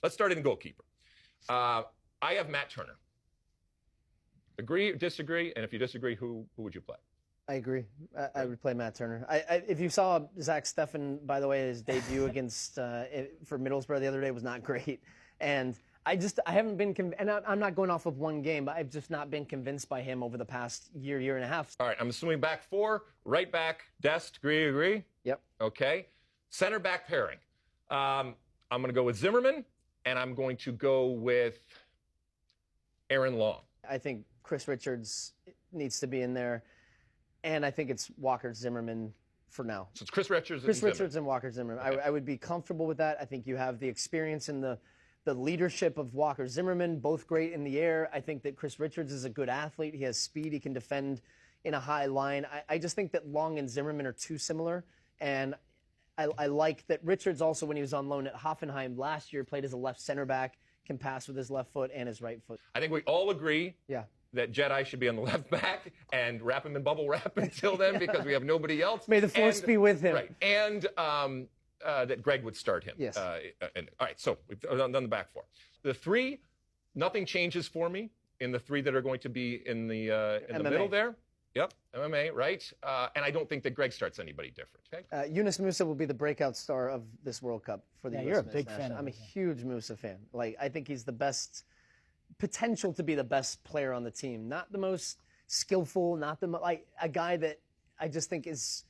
Let's start in goalkeeper. I have Matt Turner. Agree or disagree? And if you disagree, who would you play? I agree. I would play Matt Turner. If you saw Zach Steffen, by the way, his debut against for Middlesbrough the other day was not great. And I haven't been and I'm not going off of one game, but I've just not been convinced by him over the past year and a half. All right, I'm assuming back four, right back, Dest, agree? Yep. Okay. Center back pairing. I'm going to go with Zimmerman, and I'm going to go with Aaron Long. I think Chris Richards needs to be in there, and I think it's Walker Zimmerman for now. So it's Chris Richards and Walker Zimmerman. Okay. I would be comfortable with that. I think you have the experience and the leadership of Walker Zimmerman, both great in the air. I think that Chris Richards is a good athlete. He has speed. He can defend in a high line. I just think that Long and Zimmerman are too similar, and I like that Richards also, when he was on loan at Hoffenheim last year, played as a left center back, can pass with his left foot and his right foot. I think we all agree that Jedi should be on the left back and wrap him in bubble wrap until then because we have nobody else. May the force be with him. Right. And that Greg would start him. Yes. All right, so we've done the back four. The three, nothing changes for me in the three that are going to be in the middle there. Yep, MMA, right? And I don't think that Greg starts anybody different. Okay? Yunus Musa will be the breakout star of this World Cup for the U.S. You're a big fan. I'm a huge Musa fan. I think he's the best potential to be the best player on the team. Not the most skillful, not a guy that I just think is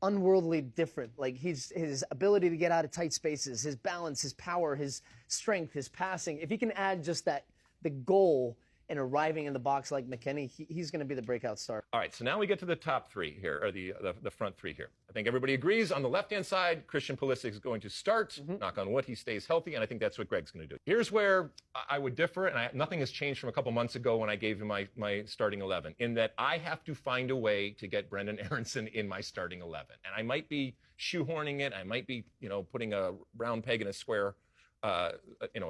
unworldly different. His ability to get out of tight spaces, his balance, his power, his strength, his passing. If he can add just the goal and arriving in the box like McKennie, he's going to be the breakout star. All right, so now we get to the top three here, or the front three here. I think everybody agrees on the left-hand side, Christian Pulisic is going to start. Knock on wood, he stays healthy, and I think that's what Greg's going to do. Here's where I would differ, and nothing has changed from a couple months ago when I gave him my starting 11, in that I have to find a way to get Brenden Aaronson in my starting 11. And I might be shoehorning it, I might be, putting a round peg in a square, a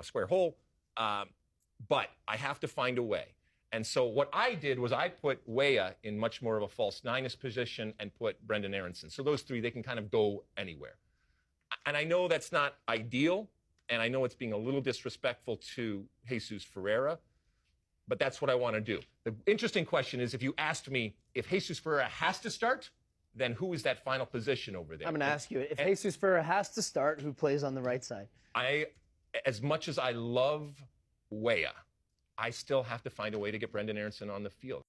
square hole. But I have to find a way. And so what I did was I put Weah in much more of a false nine-ish position and put Brenden Aaronson. So those three, they can kind of go anywhere. And I know that's not ideal, and I know it's being a little disrespectful to Jesus Ferreira, but that's what I want to do. The interesting question is, if you asked me if Jesus Ferreira has to start, then who is that final position over there? I'm going to ask you, if Jesus Ferreira has to start, who plays on the right side? As much as I love Weah, I still have to find a way to get Brenden Aaronson on the field.